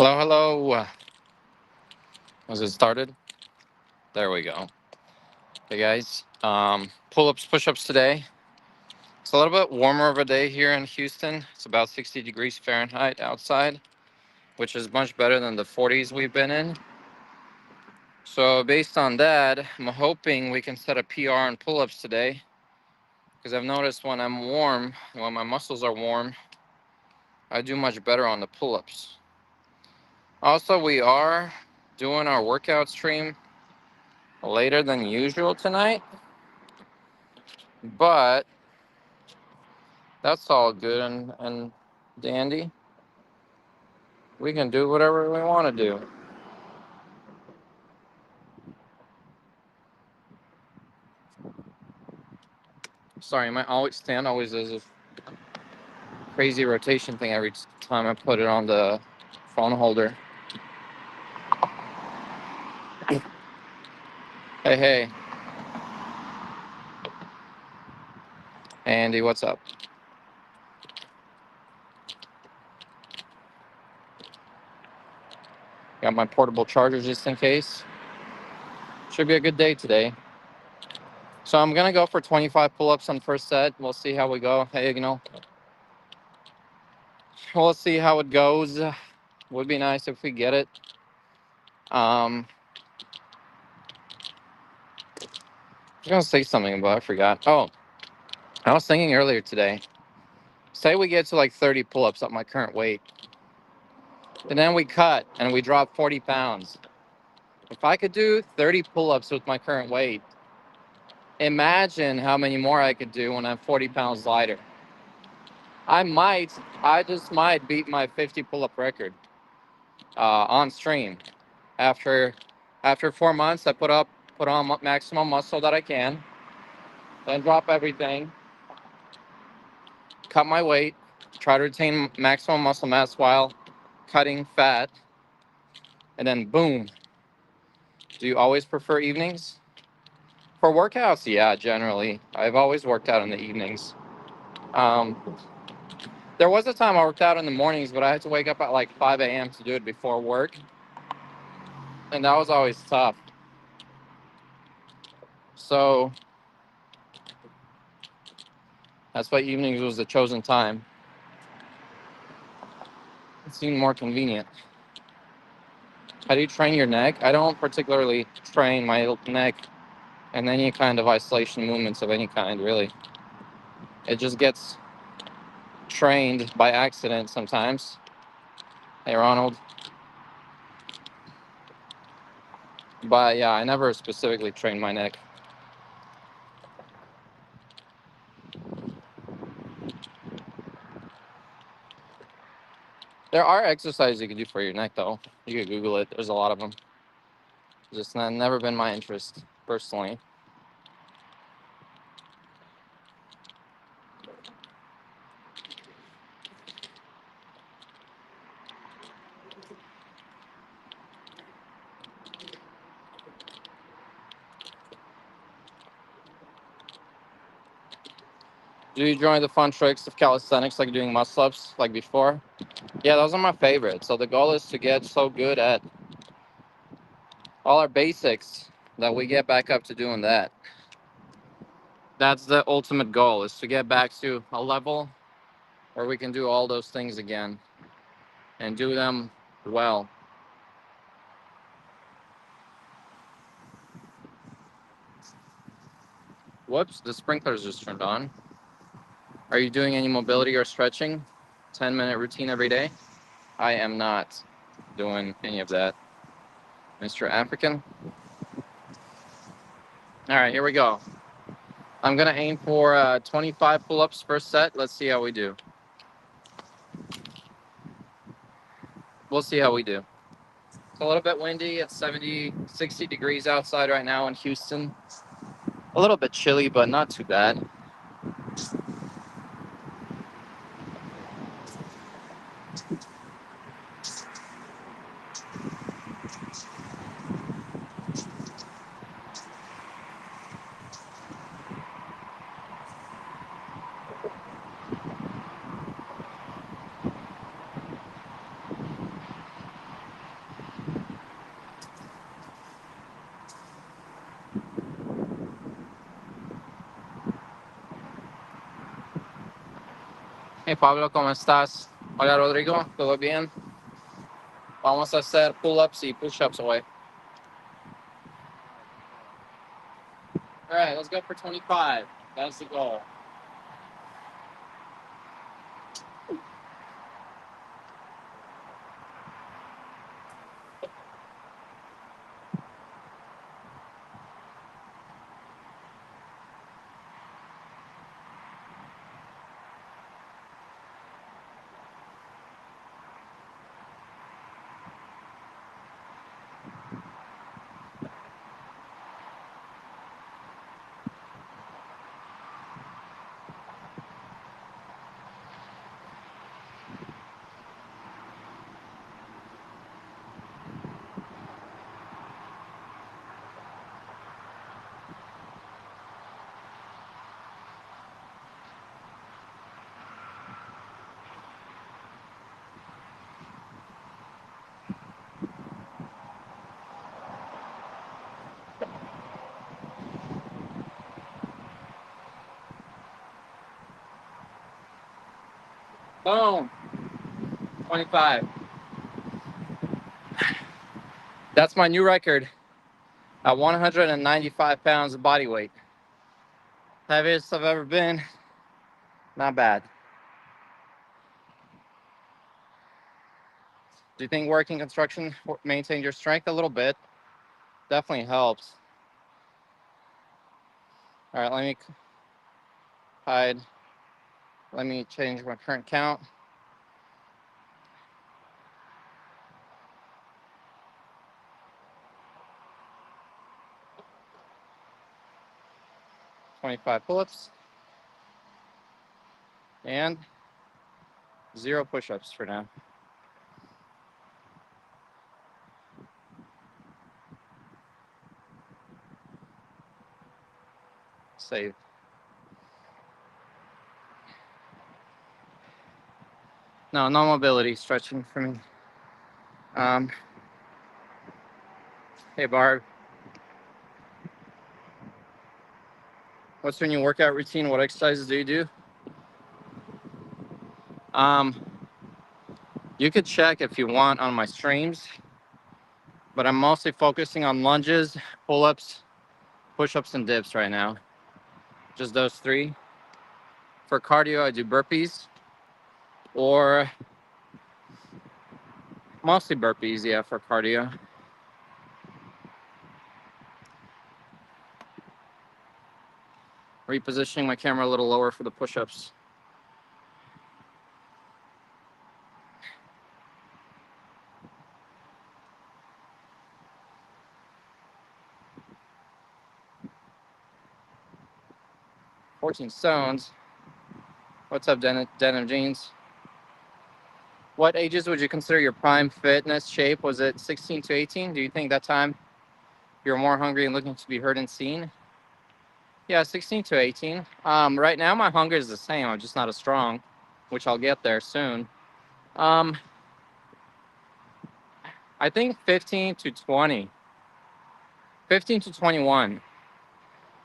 Hello, hello. Was it started? There we go. Hey guys. Pull-ups, push-ups today. It's a little bit warmer of a day here in Houston. It's about 60 degrees Fahrenheit outside, which is much better than the 40s we've been in. So based on that, I'm hoping we can set a PR on pull-ups today, because I've noticed when I'm warm, when my muscles are warm, I do much better on the pull-ups. Also, we are doing our workout stream later than usual tonight, but that's all good and dandy. We can do whatever we want to do. Sorry, my always stand always does a crazy rotation thing every time I put it on the phone holder. Hey, hey, Andy, what's up? Got my portable charger just in case. Should be a good day today. So I'm gonna go for 25 pull-ups on first set. We'll see how we go. Hey, we'll see how it goes. Would be nice if we get it. I was gonna say something, but I forgot. Oh, I was thinking earlier today. Say we get to like 30 pull-ups at my current weight, and then we cut and we drop 40 pounds. If I could do 30 pull-ups with my current weight, imagine how many more I could do when I'm 40 pounds lighter. I just might beat my 50 pull-up record on stream. After after 4 months, I put on maximum muscle that I can, then drop everything, cut my weight, try to retain maximum muscle mass while cutting fat, and then boom. Do you always prefer evenings? For workouts, yeah, generally. I've always worked out in the evenings. Um, there was a time I worked out in the mornings, but I had to wake up at like 5 a.m. to do it before work, and that was always tough. So that's why evenings was the chosen time. It seemed more convenient. How do you train your neck? I don't particularly train my neck in any kind of isolation movements of any kind, really. It just gets trained by accident sometimes. Hey, Ronald. But yeah, I never specifically trained my neck. There are exercises you can do for your neck, though. You could Google it. There's a lot of them. Just never been my interest, personally. Do you enjoy the fun tricks of calisthenics, like doing muscle ups, like before? Yeah, those are my favorites. So the goal is to get so good at all our basics that we get back up to doing that. That's the ultimate goal, is to get back to a level where we can do all those things again and do them well. Whoops, the sprinklers just turned on. Are you doing any mobility or stretching? 10-minute routine every day? I am not doing any of that, Mr. African. All right, here we go. I'm going to aim for 25 pull-ups first set. Let's see how we do. We'll see how we do. It's a little bit windy. It's 70, 60 degrees outside right now in Houston. A little bit chilly, but not too bad. Hey Pablo, ¿cómo estás? Hola Rodrigo, ¿todo bien? Vamos a hacer pull-ups y push-ups away. All right, let's go for 25. That's the goal. Boom, 25. That's my new record at 195 pounds of body weight. Heaviest I've ever been. Not bad. Do you think working construction maintained your strength a little bit? Definitely helps. All right, let me hide. Let me change my current count. $25 pull-ups and 0 push-ups for now. Save. No mobility, stretching for me. Hey Barb, what's your new workout routine? What exercises do you do? You could check if you want on my streams, but I'm mostly focusing on lunges, pull-ups, push-ups, and dips right now. Just those 3. For cardio, I do burpees, or mostly burpees, yeah, for cardio. Repositioning my camera a little lower for the push-ups. $14 stones. What's up, Denim Jeans? What ages would you consider your prime fitness shape? Was it 16 to 18? Do you think that time you're more hungry and looking to be heard and seen? Yeah, 16 to 18. Right now my hunger is the same. I'm just not as strong, which I'll get there soon. I think 15 to 20. 15 to 21.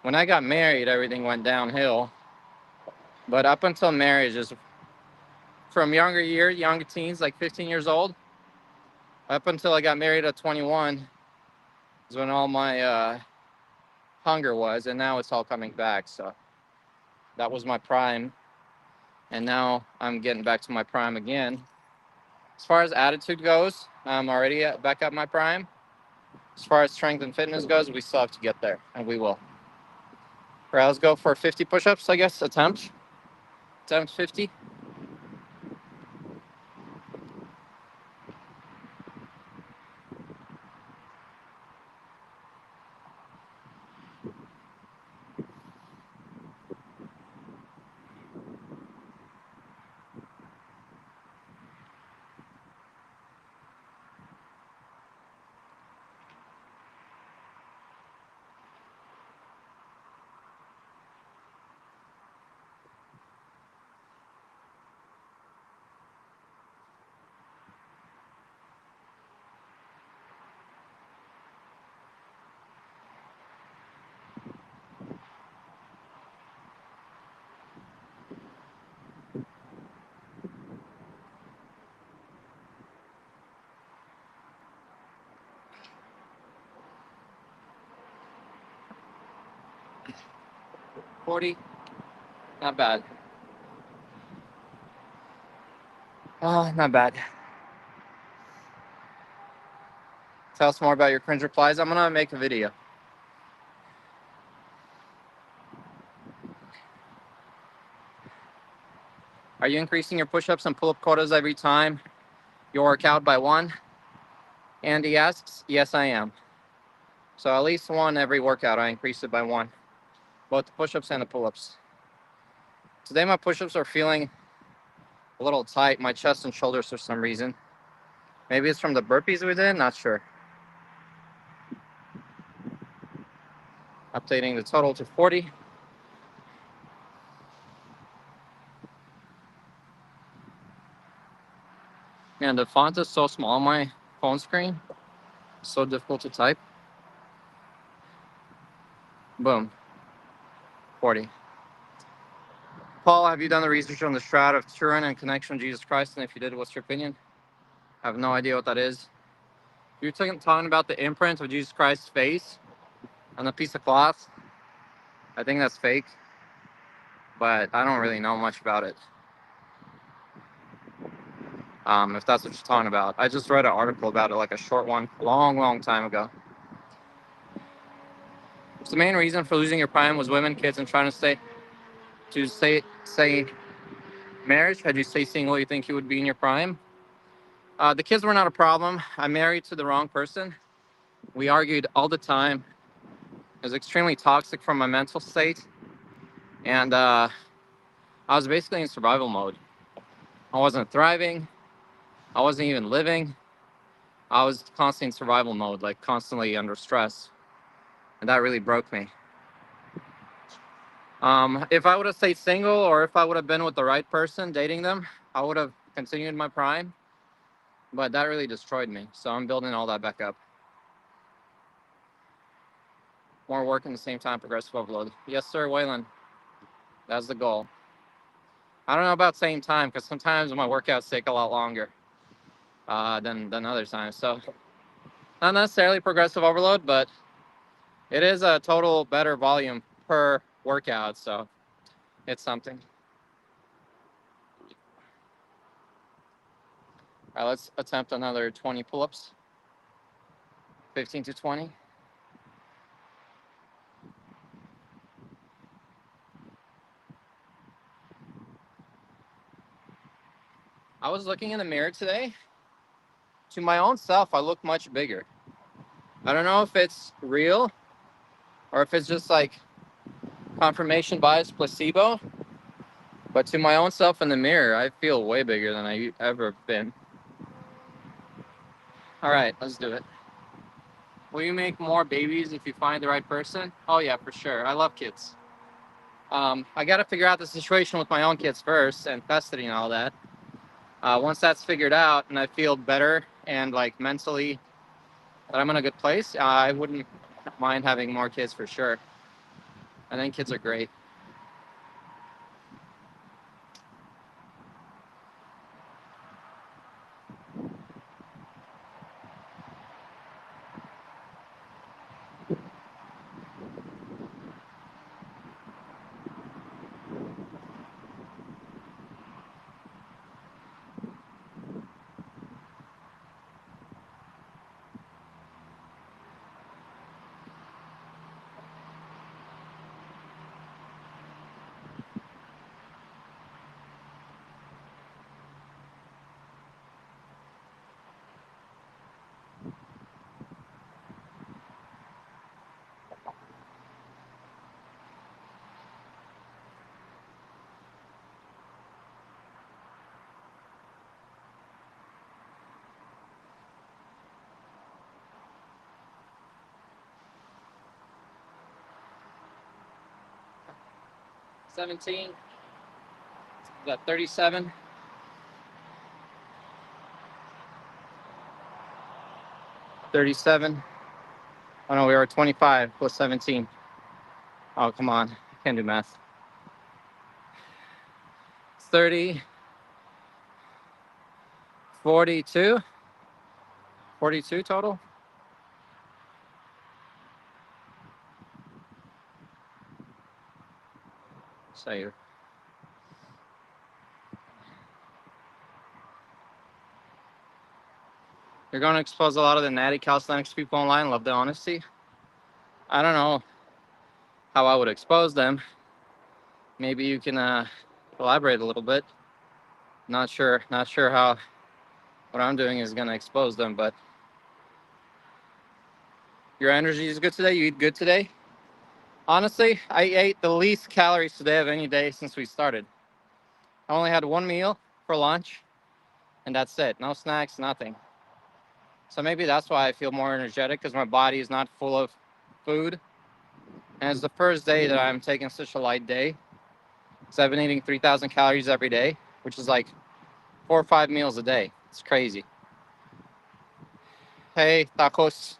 When I got married, everything went downhill. But up until marriage, just from younger teens, like 15 years old, up until I got married at 21, is when all my hunger was, and now it's all coming back. So that was my prime, and now I'm getting back to my prime again. As far as attitude goes, I'm already back at my prime. As far as strength and fitness goes, we still have to get there, and we will. All right, let's go for 50 push-ups, I guess. Attempt 50. 40. Not bad. Oh, not bad. Tell us more about your cringe replies. I'm gonna make a video. Are you increasing your push-ups and pull-up quotas every time you work out by 1? Andy asks. Yes, I am. So at least 1 every workout, I increase it by 1. Both the push-ups and the pull-ups. Today my push-ups are feeling a little tight, my chest and shoulders for some reason. Maybe it's from the burpees we did, not sure. Updating the total to 40. And the font is so small on my phone screen. So difficult to type. Boom. 40. Paul, have you done the research on the Shroud of Turin and connection with Jesus Christ? And if you did, what's your opinion? I have no idea what that is. You're talking about the imprint of Jesus Christ's face on a piece of cloth. I think that's fake, but I don't really know much about it. If that's what you're talking about. I just read an article about it, like a short one, long time ago. So the main reason for losing your prime was women, kids, and trying to say marriage. Had you stayed single, you think you would be in your prime? The kids were not a problem. I married to the wrong person. We argued all the time. It was extremely toxic for my mental state. And I was basically in survival mode. I wasn't thriving. I wasn't even living. I was constantly in survival mode, like constantly under stress. And that really broke me. If I would have stayed single or if I would have been with the right person, dating them, I would have continued my prime. But that really destroyed me. So I'm building all that back up. More work in the same time, progressive overload. Yes, sir, Waylon. That's the goal. I don't know about same time because sometimes my workouts take a lot longer than other times. So not necessarily progressive overload, but it is a total better volume per workout. So it's something. All right, let's attempt another 20 pull-ups. 15 to 20. I was looking in the mirror today. To my own self, I look much bigger. I don't know if it's real or if it's just like confirmation bias placebo, but to my own self in the mirror, I feel way bigger than I ever been. All right, let's do it. Will you make more babies if you find the right person? Oh yeah, for sure. I love kids. I got to figure out the situation with my own kids first and custody and all that. Once that's figured out and I feel better and like mentally that I'm in a good place, I wouldn't mind having more kids for sure. I think kids are great. $17. We got 37. 37. Oh no, we were at 25 plus 17. Oh, come on. Can't do math. 30. 42. 42 total. say. You're going to expose a lot of the natty calisthenics people online. Love the honesty. I don't know how I would expose them. Maybe you can elaborate a little bit. Not sure how what I'm doing is going to expose them, but your energy is good today. You eat good today. Honestly, I ate the least calories today of any day since we started. I only had one meal for lunch, and that's it. No snacks, nothing. So maybe that's why I feel more energetic, because my body is not full of food. And it's the first day that I'm taking such a light day. So I've been eating 3,000 calories every day, which is like 4 or 5 meals a day. It's crazy. Hey, tacos.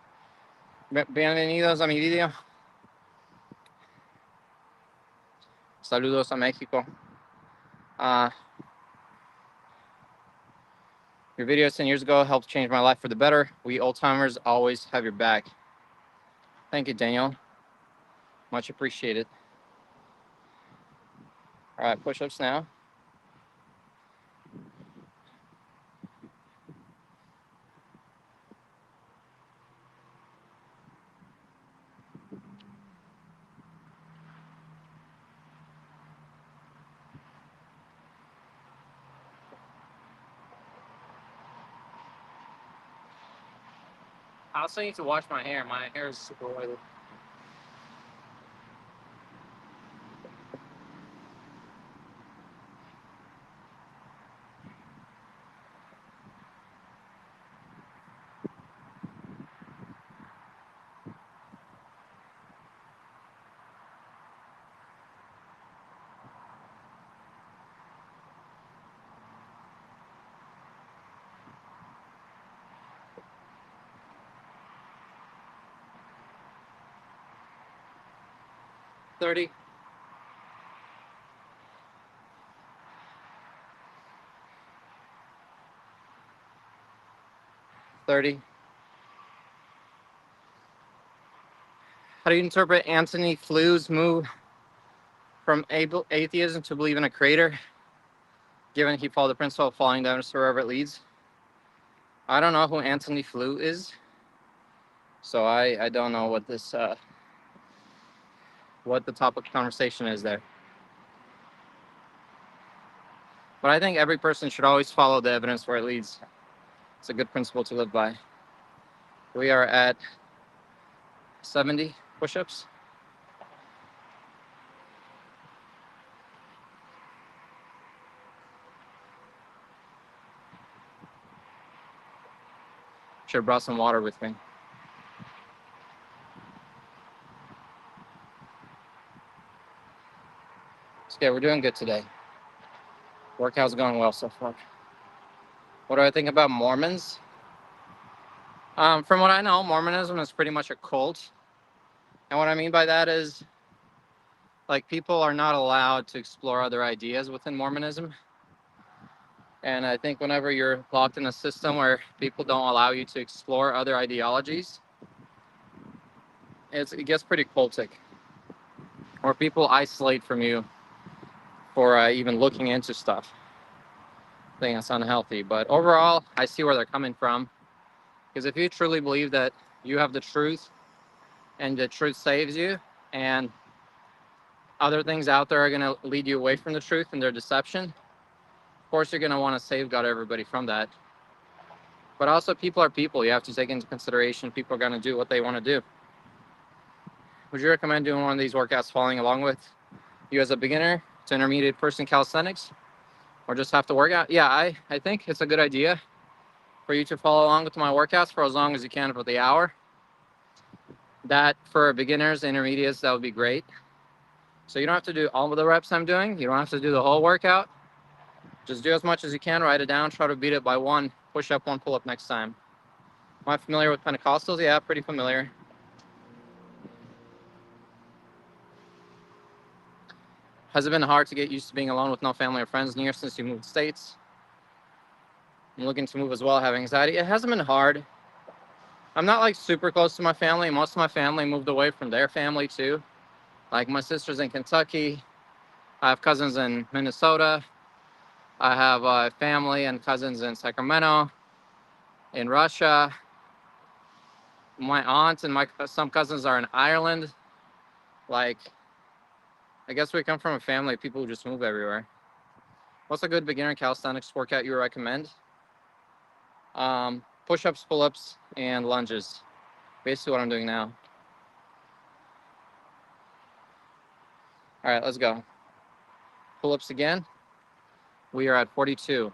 Bienvenidos a mi video. Saludos a Mexico. Your video 10 years ago helped change my life for the better. We old timers always have your back. Thank you, Daniel. Much appreciated. All right, push-ups now. I also need to wash my hair. My hair is super oily. $30. 30. How do you interpret Antony Fleur's move from atheism to believe in a creator, given he followed the principle of falling down to wherever it leads? I don't know who Antony Fleur is, so I don't know what this what the topic of conversation is there. But I think every person should always follow the evidence where it leads. It's a good principle to live by. We are at 70 push-ups. Should have brought some water with me. Okay, we're doing good today. Workout's going well so far. What do I think about Mormons? From what I know, Mormonism is pretty much a cult. And what I mean by that is, like, people are not allowed to explore other ideas within Mormonism. And I think whenever you're locked in a system where people don't allow you to explore other ideologies, it gets pretty cultic. Or people isolate from you for even looking into stuff. I think that's unhealthy. But overall, I see where they're coming from. Because if you truly believe that you have the truth and the truth saves you, and other things out there are going to lead you away from the truth and their deception, of course you're going to want to safeguard everybody from that. But also, people are people. You have to take into consideration people are going to do what they want to do. Would you recommend doing one of these workouts following along with you as a beginner to intermediate person calisthenics, or just have to work out? Yeah, I think it's a good idea for you to follow along with my workouts for as long as you can for the hour. That for beginners, intermediates, that would be great. So you don't have to do all of the reps I'm doing. You don't have to do the whole workout. Just do as much as you can, write it down, try to beat it by one push-up, one pull-up next time. Am I familiar with Pentecostals? Yeah, pretty familiar. Has it been hard to get used to being alone with no family or friends near since you moved states? I'm looking to move as well, have anxiety. It hasn't been hard. I'm not like super close to my family. Most of my family moved away from their family too. Like my sister's in Kentucky. I have cousins in Minnesota. I have family and cousins in Sacramento, in Russia. My aunt and some cousins are in Ireland. Like, I guess we come from a family of people who just move everywhere. What's a good beginner calisthenics workout you would recommend? Push-ups, pull-ups, and lunges. Basically what I'm doing now. All right, let's go. Pull-ups again. We are at 42.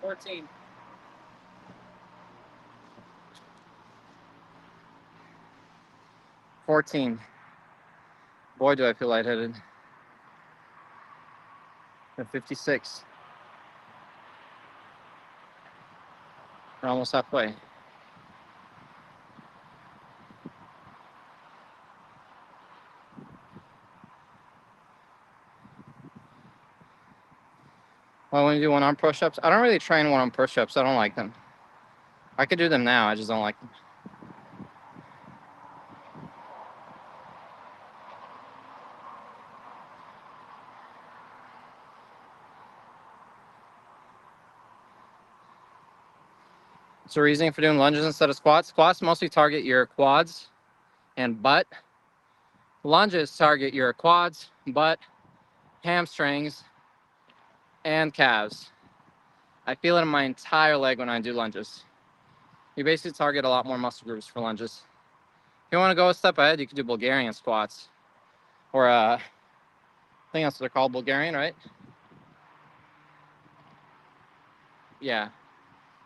$14. 14. Boy, do I feel lightheaded. At 56. We're almost halfway. Well, when you do one-arm push-ups, I don't really train one-arm push-ups. I don't like them. I could do them now. I just don't like them. So reasoning for doing lunges instead of squats. Squats mostly target your quads and butt. Lunges target your quads, butt, hamstrings, and calves. I feel it in my entire leg when I do lunges. You basically target a lot more muscle groups for lunges. If you want to go a step ahead, you can do Bulgarian squats. Or I think that's what they're called, Bulgarian, right? Yeah.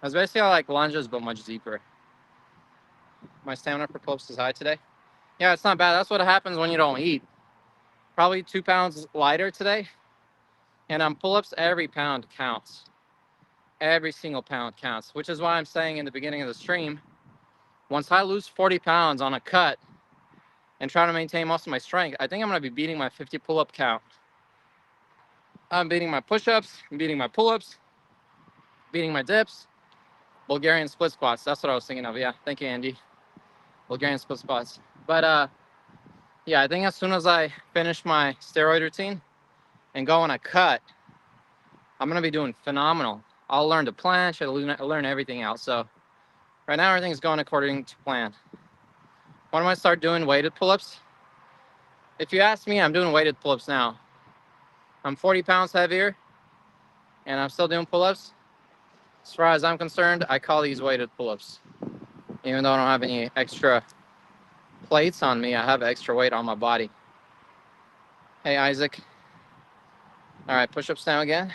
That's basically like lunges, but much deeper. My stamina for pull-ups is high today. Yeah, it's not bad. That's what happens when you don't eat. Probably 2 pounds lighter today. And on pull-ups, every pound counts. Every single pound counts, which is why I'm saying in the beginning of the stream, once I lose 40 pounds on a cut and try to maintain most of my strength, I think I'm going to be beating my 50 pull-up count. I'm beating my push-ups, beating my pull-ups, beating my dips, Bulgarian split squats. That's what I was thinking of. Yeah, thank you, Andy. Bulgarian split squats. But yeah, I think as soon as I finish my steroid routine and go on a cut, I'm going to be doing phenomenal. I'll learn to planche, I'll learn everything else. So right now, everything's going according to plan. When am I start doing weighted pull-ups? If you ask me, I'm doing weighted pull-ups now. I'm 40 pounds heavier, and I'm still doing pull-ups. As far as I'm concerned, I call these weighted pull-ups. Even though I don't have any extra plates on me, I have extra weight on my body. Hey, Isaac. All right, push-ups now again.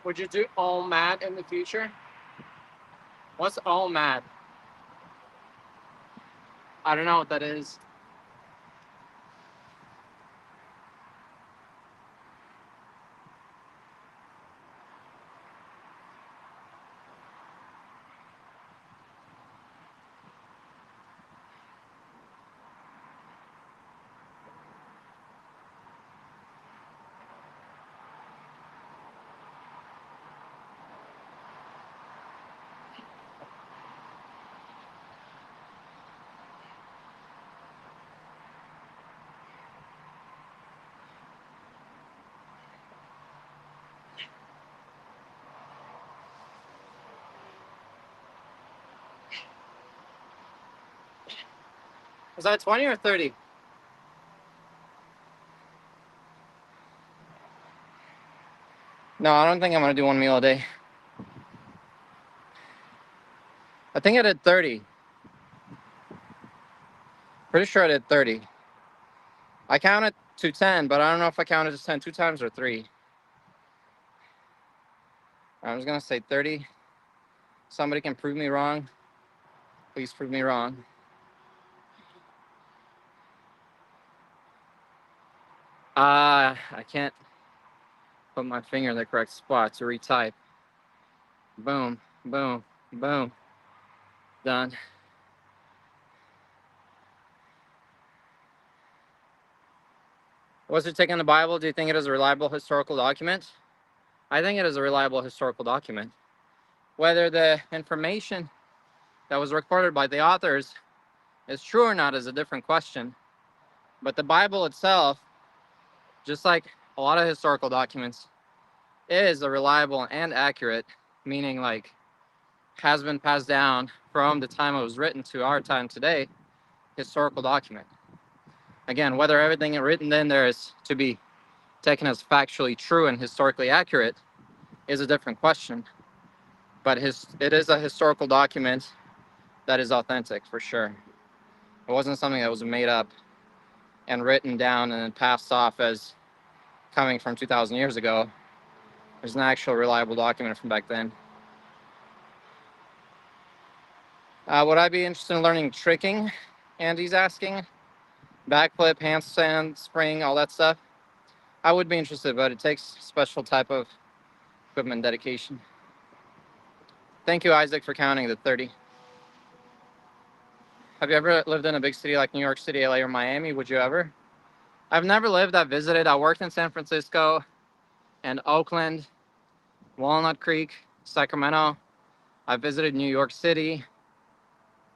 Would you do all mat in the future? What's OMAD? I don't know what that is. Was that 20 or 30? No, I don't think I'm gonna do one meal a day. I think I did 30. Pretty sure I did 30. I counted to 10, but I don't know if I counted to 10 two times or three. I was gonna say 30. Somebody can prove me wrong. Please prove me wrong. I can't put my finger in the correct spot to retype. Boom, boom, boom. Done. What's your take on the Bible? Do you think it is a reliable historical document? I think it is a reliable historical document. Whether the information that was recorded by the authors is true or not is a different question. But the Bible itself, just like a lot of historical documents, is a reliable and accurate, meaning like has been passed down from the time it was written to our time today, historical document. Again, whether everything written in there is to be taken as factually true and historically accurate is a different question. But it is a historical document that is authentic for sure. It wasn't something that was made up and written down and then passed off as coming from 2,000 years ago. There's an actual reliable document from back then. Would I be interested in learning tricking? Andy's asking. Backflip, handstand, spring, all that stuff. I would be interested, but it takes special type of equipment dedication. Thank you, Isaac, for counting the 30. Have you ever lived in a big city like New York City, LA, or Miami? Would you ever? I've never lived. I've visited. I worked in San Francisco and Oakland, Walnut Creek, Sacramento. I visited New York City.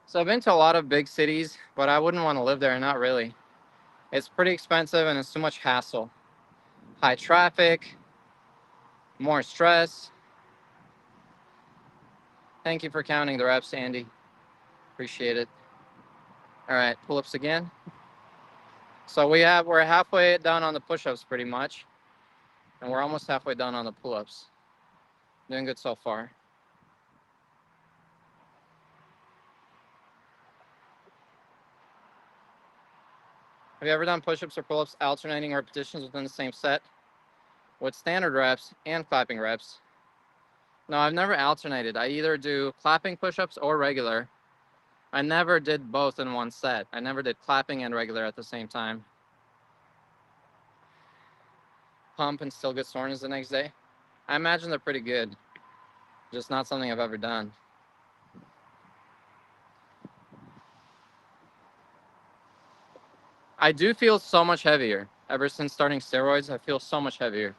So I've been to a lot of big cities, but I wouldn't want to live there, not really. It's pretty expensive and it's too much hassle. High traffic, more stress. Thank you for counting the reps, Andy. Appreciate it. All right, pull-ups again. So we're halfway done on the push-ups pretty much. And we're almost halfway done on the pull-ups. Doing good so far. Have you ever done push-ups or pull-ups alternating repetitions within the same set with standard reps and clapping reps? No, I've never alternated. I either do clapping push-ups or regular. I never did both in one set. I never did clapping and regular at the same time. Pump and still get soreness the next day. I imagine they're pretty good. Just not something I've ever done. I do feel so much heavier. Ever since starting steroids, I feel so much heavier.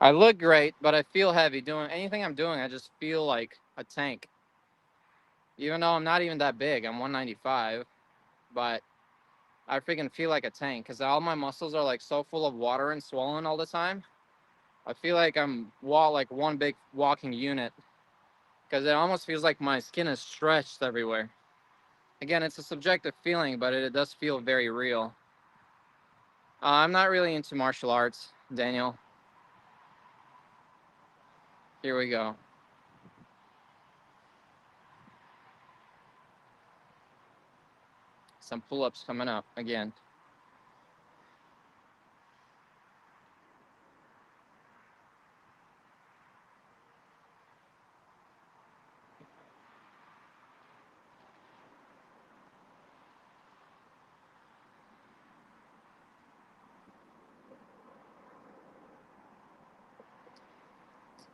I look great, but I feel heavy. Doing anything I'm doing, I just feel like a tank. Even though I'm not even that big, I'm 195, but I freaking feel like a tank because all my muscles are like so full of water and swollen all the time. I feel like I'm like one big walking unit because it almost feels like my skin is stretched everywhere. Again, it's a subjective feeling, but it does feel very real. I'm not really into martial arts, Daniel. Here we go. Some pull-ups coming up again.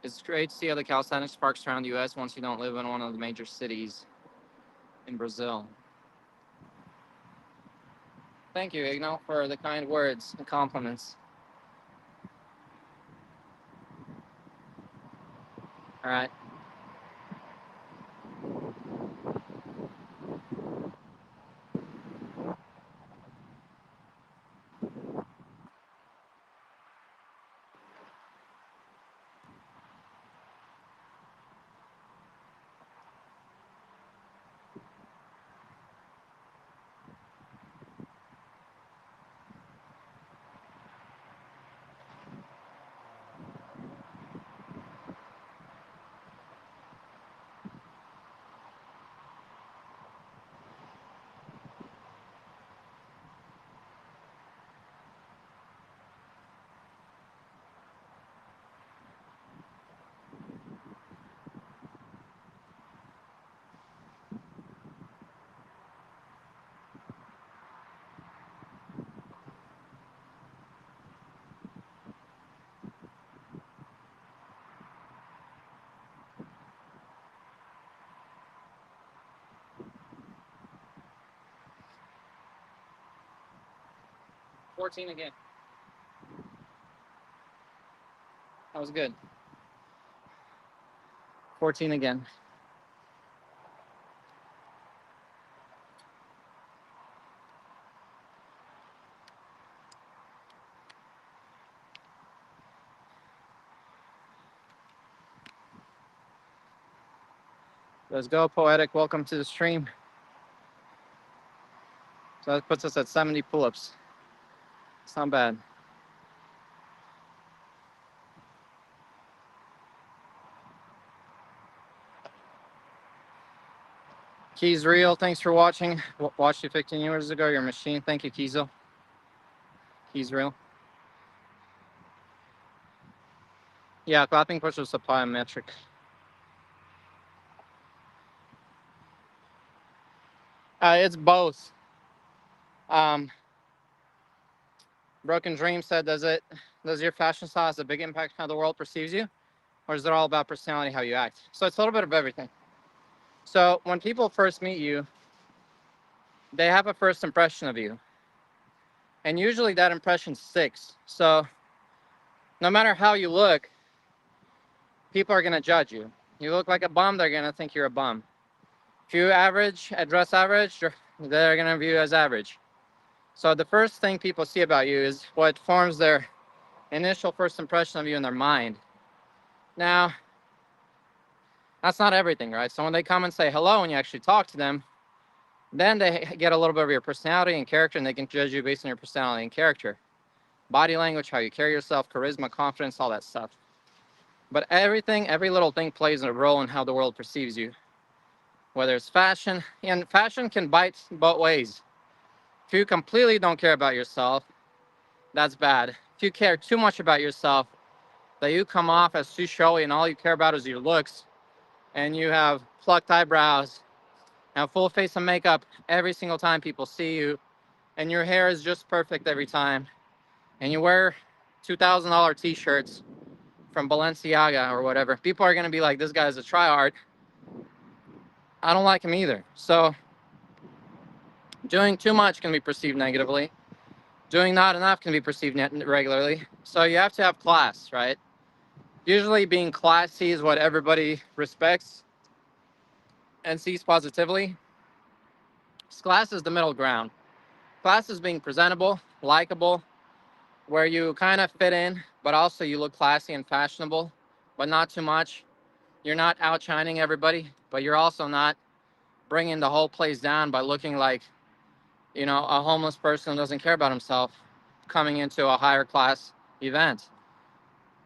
It's great to see other calisthenics parks around the U.S. once you don't live in one of the major cities in Brazil. Thank you, Igno, for the kind words and compliments. All right. $14 again. That was good. 14 again. Let's go, Poetic. Welcome to the stream. So that puts us at 70 pull-ups. It's not bad. Keys Real, thanks for watching. Watched you 15 years ago, your machine. Thank you, Keizo. Keys Real. Yeah, clapping push-ups are plyometric. It's both. Broken Dream said, does your fashion style have a big impact on how the world perceives you? Or is it all about personality, how you act? So it's a little bit of everything. So when people first meet you, they have a first impression of you. And usually that impression sticks. So no matter how you look, people are gonna judge you. You look like a bum, they're gonna think you're a bum. If you dress average, they're gonna view you as average. So the first thing people see about you is what forms their initial first impression of you in their mind. Now, that's not everything, right? So when they come and say hello and you actually talk to them, then they get a little bit of your personality and character, and they can judge you based on your personality and character. Body language, how you carry yourself, charisma, confidence, all that stuff. But every little thing plays a role in how the world perceives you. Whether it's fashion, and fashion can bite both ways. If you completely don't care about yourself, that's bad. If you care too much about yourself, that you come off as too showy and all you care about is your looks, and you have plucked eyebrows and a full face of makeup every single time people see you, and your hair is just perfect every time, and you wear $2,000 t-shirts from Balenciaga or whatever, people are gonna be like, this guy's a tryhard. I don't like him either. So doing too much can be perceived negatively. Doing not enough can be perceived regularly. So you have to have class, right? Usually being classy is what everybody respects and sees positively. Class is the middle ground. Class is being presentable, likable, where you kind of fit in, but also you look classy and fashionable, but not too much. You're not outshining everybody, but you're also not bringing the whole place down by looking like, a homeless person who doesn't care about himself coming into a higher class event.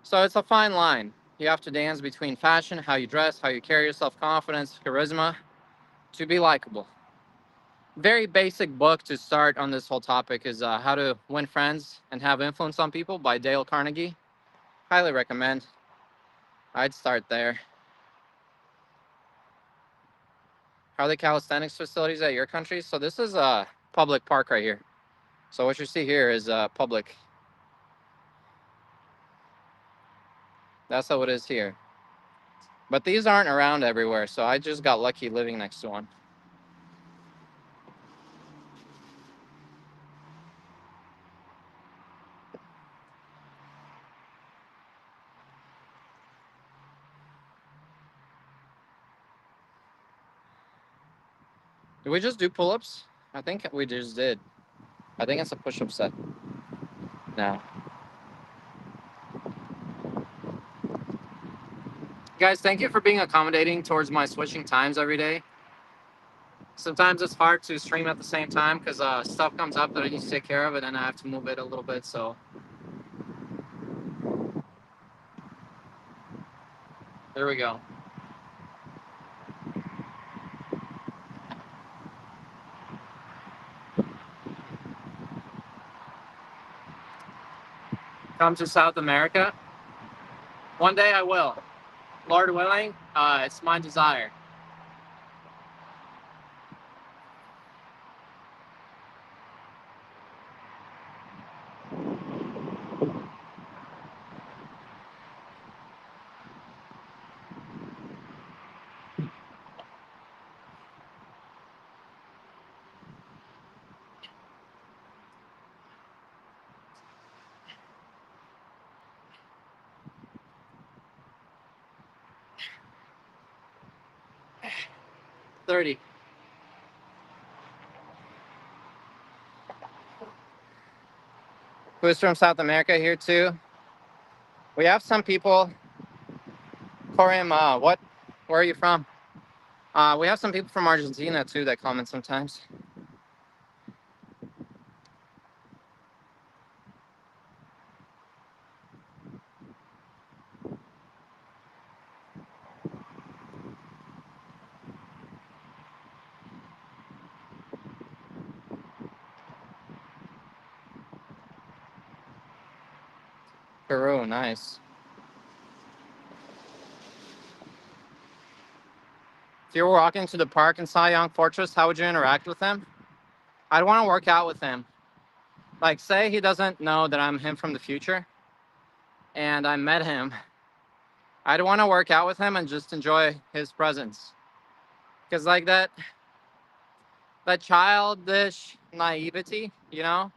So it's a fine line. You have to dance between fashion, how you dress, how you carry yourself, confidence, charisma, to be likable. Very basic book to start on this whole topic is How to Win Friends and Have Influence on People by Dale Carnegie. Highly recommend. I'd start there. How are the calisthenics facilities at your country? So this is a public park right here. So what you see here is public. That's how it is here. But these aren't around everywhere, so I just got lucky living next to one. Did we just do pull-ups? I think we just did. I think it's a push-up set. No. Guys, thank you for being accommodating towards my switching times every day. Sometimes it's hard to stream at the same time because stuff comes up that I need to take care of, and then I have to move it a little bit. So there we go. Come to South America. One day I will. Lord willing, it's my desire. $30. Who's from South America here too? We have some people. Korean, what? Where are you from? We have some people from Argentina too that comment sometimes. Peru, nice. If you were walking to the park in Sayang Fortress, how would you interact with him? I'd want to work out with him. Like, say he doesn't know that I'm him from the future, and I met him. I'd want to work out with him and just enjoy his presence. Because like that childish naivety, you know?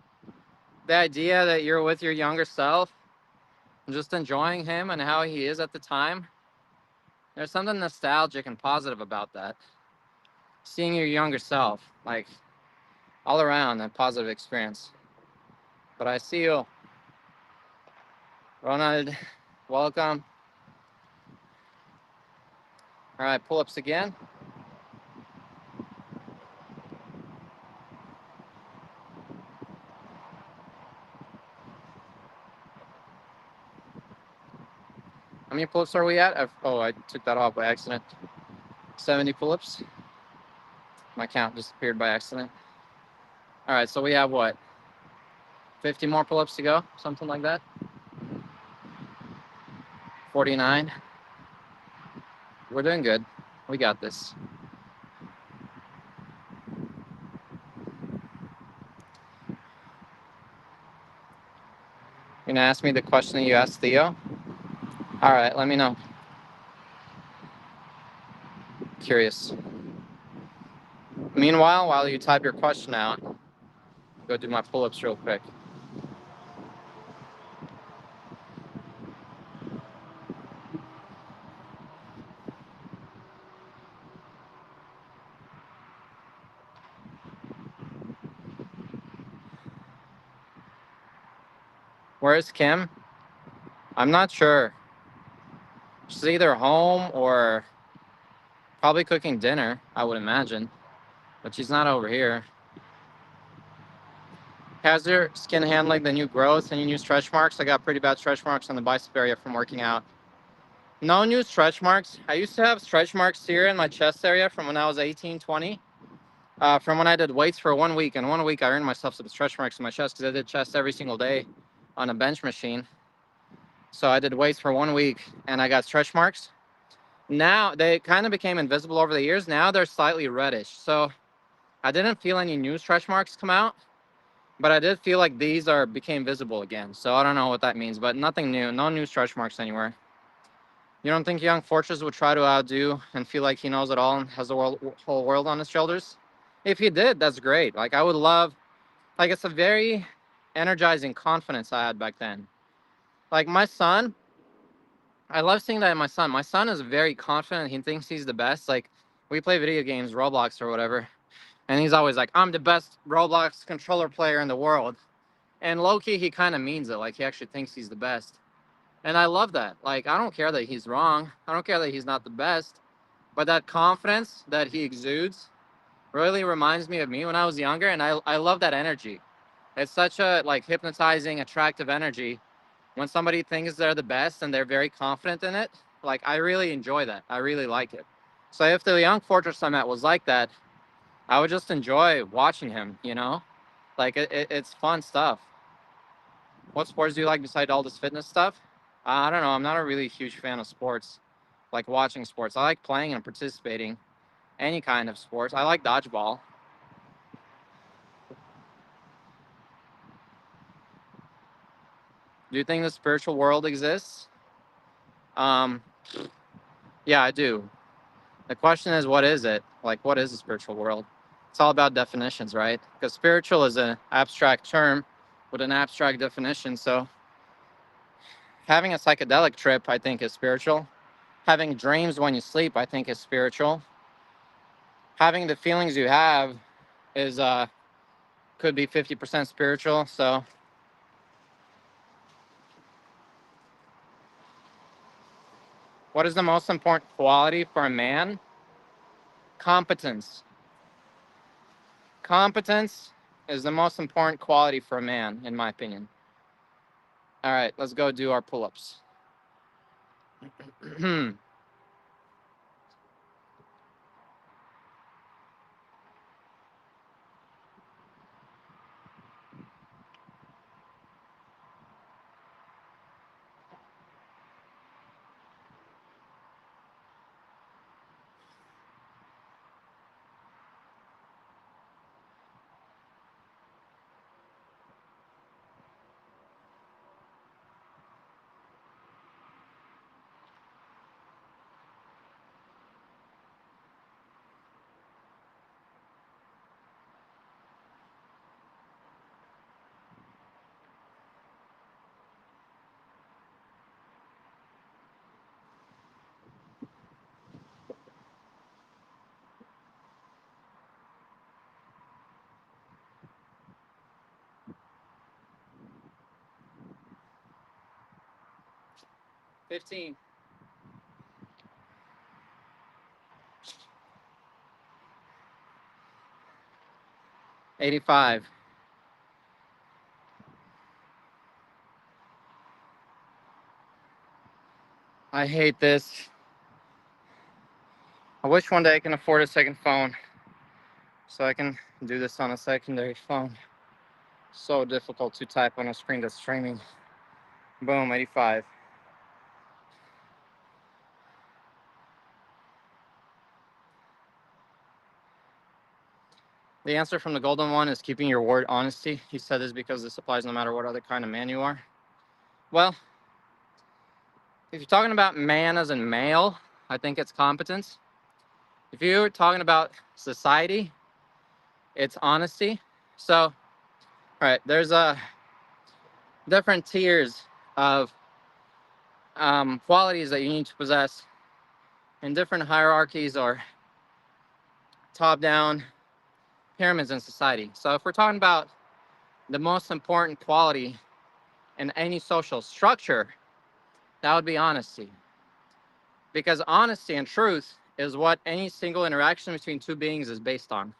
The idea that you're with your younger self, just enjoying him and how he is at the time. There's something nostalgic and positive about that. Seeing your younger self, like all around a positive experience. But I see you. Ronald, welcome. All right, pull-ups again. How many pull-ups are we at? Oh, I took that off by accident. 70 pull-ups. My count disappeared by accident. All right, so we have what? 50 more pull-ups to go, something like that. 49. We're doing good. We got this. You're gonna ask me the question that you asked Theo? All right, let me know. Curious. Meanwhile, while you type your question out, go do my pull-ups real quick. Where's Kim? I'm not sure. She's either home or probably cooking dinner, I would imagine. But she's not over here. How's your skin handling the new growth? Any new stretch marks? I got pretty bad stretch marks on the bicep area from working out. No new stretch marks. I used to have stretch marks here in my chest area from when I was 18, 20. From when I did weights for 1 week. And 1 week I earned myself some stretch marks in my chest because I did chest every single day on a bench machine. So I did weights for 1 week and I got stretch marks. Now they kind of became invisible over the years. Now they're slightly reddish. So I didn't feel any new stretch marks come out, but I did feel like these became visible again. So I don't know what that means, but nothing new. No new stretch marks anywhere. You don't think young Fortress would try to outdo and feel like he knows it all and has the whole world on his shoulders? If he did, that's great. Like I would love, like it's a very energizing confidence I had back then. Like my son, I love seeing that in my son. My son is very confident. He thinks he's the best. Like we play video games, Roblox or whatever, and he's always like, "I'm the best Roblox controller player in the world." And low key, he kind of means it. Like he actually thinks he's the best. And I love that. Like I don't care that he's wrong. I don't care that he's not the best. But that confidence that he exudes really reminds me of me when I was younger, and I love that energy. It's such a like hypnotizing, attractive energy when somebody thinks they're the best and they're very confident in it. Like I really enjoy that. I really like it. So if the young Fortress I met was like that, I would just enjoy watching him. You know, like it's fun stuff. What sports do you like besides all this fitness stuff? I don't know. I'm not a really huge fan of sports, like watching sports. I like playing and participating any kind of sports. I like dodgeball. Do you think the spiritual world exists? Um, yeah, I do. The question is, what is it? Like, what is the spiritual world? It's all about definitions, right? Because spiritual is an abstract term with an abstract definition. So having a psychedelic trip, I think, is spiritual. Having dreams when you sleep, I think, is spiritual. Having the feelings you have is could be 50% spiritual. So what is the most important quality for a man? Competence. Competence is the most important quality for a man, in my opinion. All right, let's go do our pull-ups. 15. 85. I hate this. I wish one day I can afford a second phone so I can do this on a secondary phone. So difficult to type on a screen that's streaming. Boom, 85. The answer from the golden one is keeping your word honesty. He said this because this applies no matter what other kind of man you are. Well, if you're talking about man as in male, I think it's competence. If you're talking about society, it's honesty. So, all right, there's different tiers of qualities that you need to possess in different hierarchies or top-down pyramids in society. So if we're talking about the most important quality in any social structure, that would be honesty. Because honesty and truth is what any single interaction between two beings is based on.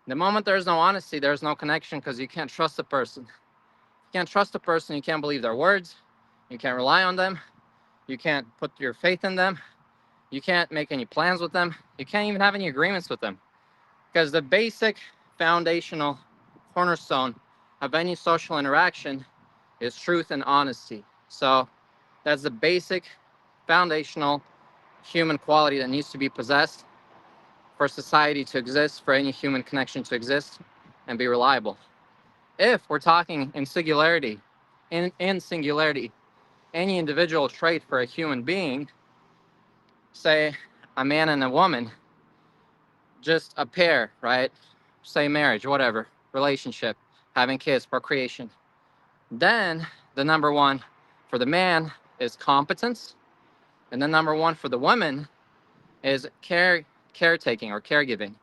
The moment there's no honesty, there's no connection because you can't trust the person. You can't trust the person, you can't believe their words, you can't rely on them, you can't put your faith in them, you can't make any plans with them, you can't even have any agreements with them. Because the basic foundational cornerstone of any social interaction is truth and honesty. So that's the basic foundational human quality that needs to be possessed for society to exist, for any human connection to exist and be reliable. If we're talking in singularity, any individual trait for a human being say a man and a woman, just a pair, right? Say marriage, whatever, relationship, having kids, procreation. Then the number one for the man is competence, and the number one for the woman is caretaking or caregiving.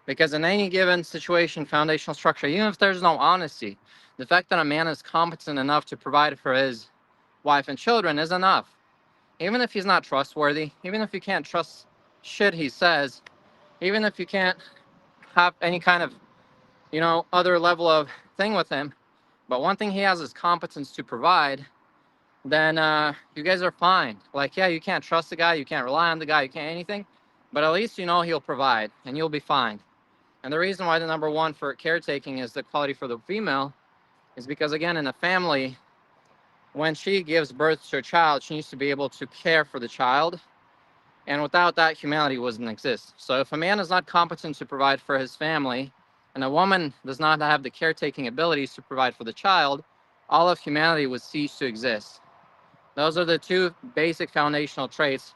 Because in any given situation, foundational structure, even if there's no honesty, the fact that a man is competent enough to provide for his wife and children is enough. Even if he's not trustworthy, even if you can't trust shit he says, even if you can't have any kind of, other level of thing with him, but one thing he has is competence to provide, then you guys are fine. Like, yeah, you can't trust the guy, you can't rely on the guy, you can't anything, but at least you know he'll provide and you'll be fine. And the reason why the number one for caretaking is the quality for the female is because, again, in a family, when she gives birth to a child, she needs to be able to care for the child. And without that, humanity wouldn't exist. So if a man is not competent to provide for his family, and a woman does not have the caretaking abilities to provide for the child, all of humanity would cease to exist. Those are the two basic foundational traits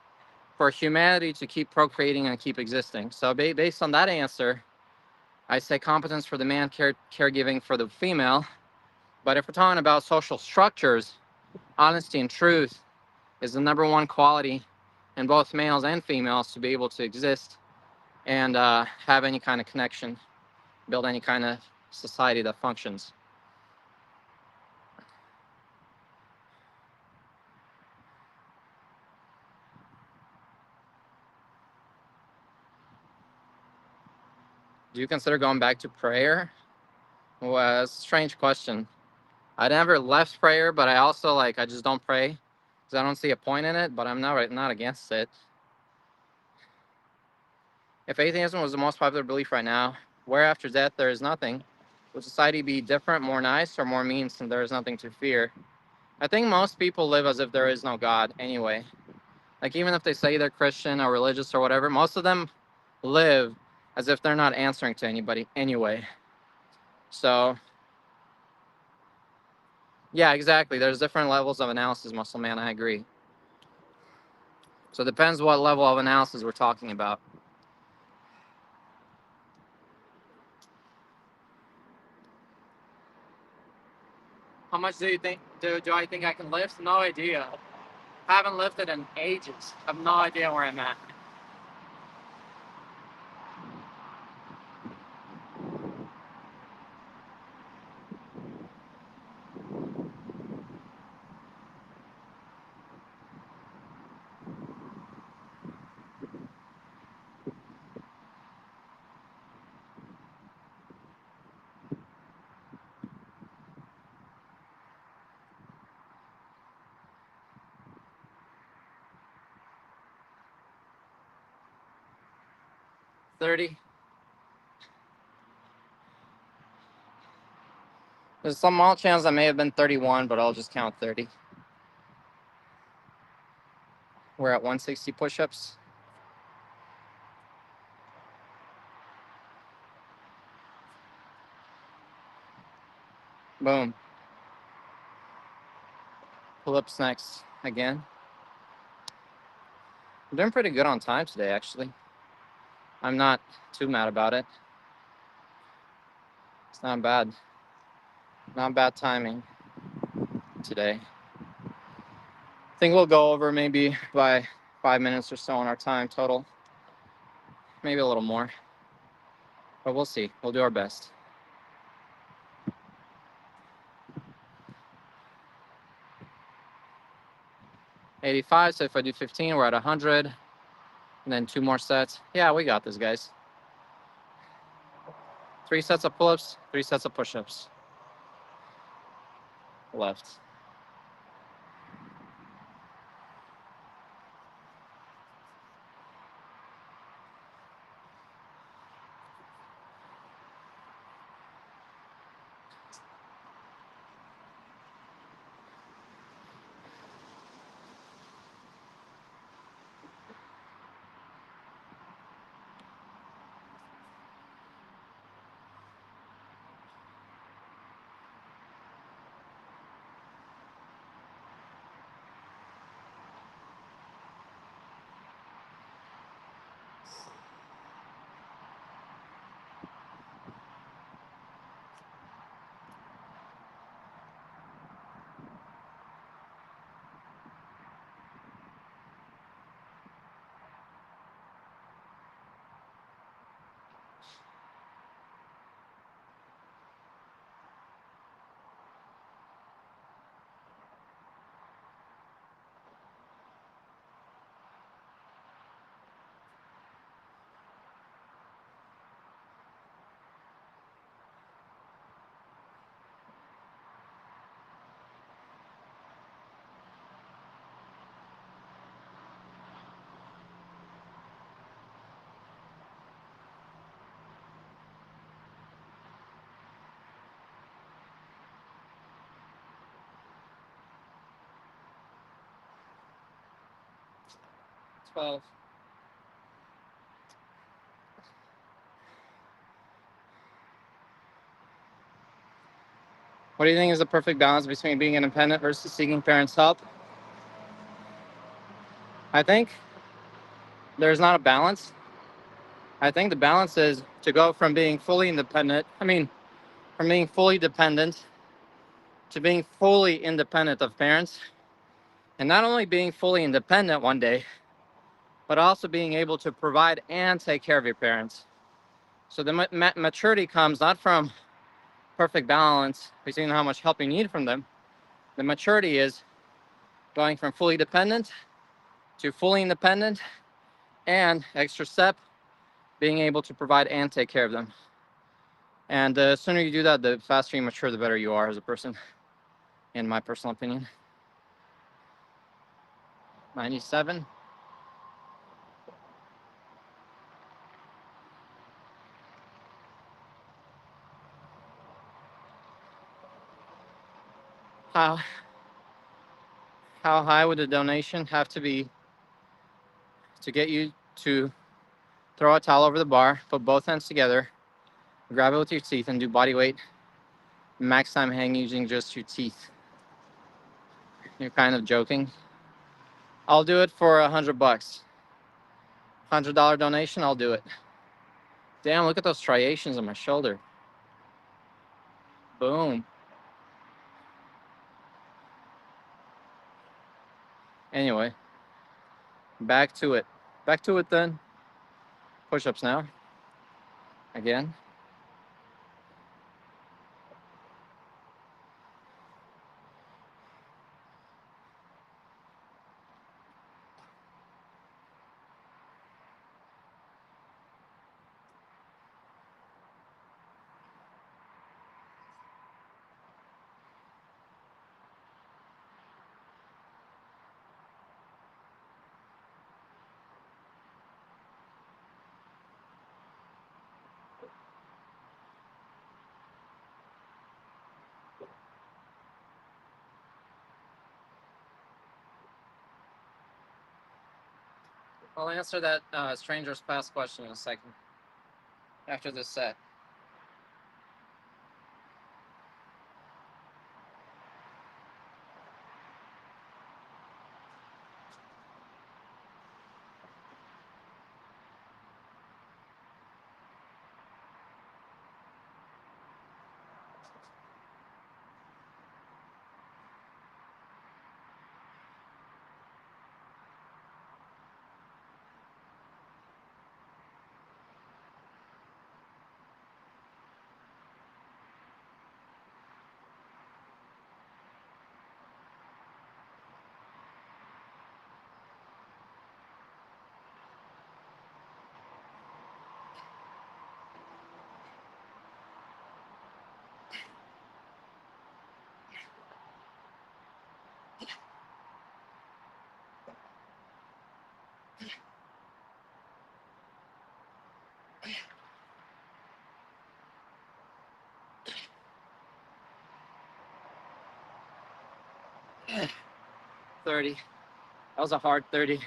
for humanity to keep procreating and keep existing. So based on that answer, I say competence for the man, caregiving for the female. But if we're talking about social structures, honesty and truth is the number one quality in both males and females to be able to exist and have any kind of connection, build any kind of society that functions. Do you consider going back to prayer? Well, it's a strange question. I never left prayer, but I also I just don't pray because I don't see a point in it. But I'm not against it. If atheism was the most popular belief right now, where after death there is nothing, would society be different, more nice, or more mean since there is nothing to fear? I think most people live as if there is no God anyway. Like, even if they say they're Christian or religious or whatever, most of them live as if they're not answering to anybody anyway. So, yeah, exactly. There's different levels of analysis, muscle man. I agree. So it depends what level of analysis we're talking about. How much do you think? Do I think I can lift? No idea. I haven't lifted in ages. I have no idea where I'm at. $30. There's some small chance I may have been 31, but I'll just count 30. We're at 160 push-ups. Boom. Pull-ups next again. I'm doing pretty good on time today, actually. I'm not too mad about it. It's not bad. Not bad timing today. I think we'll go over maybe by 5 minutes or so on our time total. Maybe a little more. But we'll see. We'll do our best. $85, so if I do 15, we're at 100. And then 2 more sets. Yeah, we got this, guys. 3 sets of pull-ups, 3 sets of push-ups. Left. 12. What do you think is the perfect balance between being independent versus seeking parents' help? I think there's not a balance. I think the balance is to go from being fully independent, from being fully dependent to being fully independent of parents. And not only being fully independent one day, but also being able to provide and take care of your parents. So the maturity comes not from perfect balance between how much help you need from them. The maturity is going from fully dependent to fully independent, and extra step, being able to provide and take care of them. And the sooner you do that, the faster you mature, the better you are as a person, in my personal opinion. 97. How high would the donation have to be to get you to throw a towel over the bar, put both hands together, grab it with your teeth, and do body weight max time hang using just your teeth? You're kind of joking. I'll do it for $100. $100 donation, I'll do it. Damn, look at those striations on my shoulder. Boom. Anyway, back to it. Back to it then. Push-ups now. Again. I'll answer that stranger's past question in a second. After this set. Yeah. 30. That was a hard 30.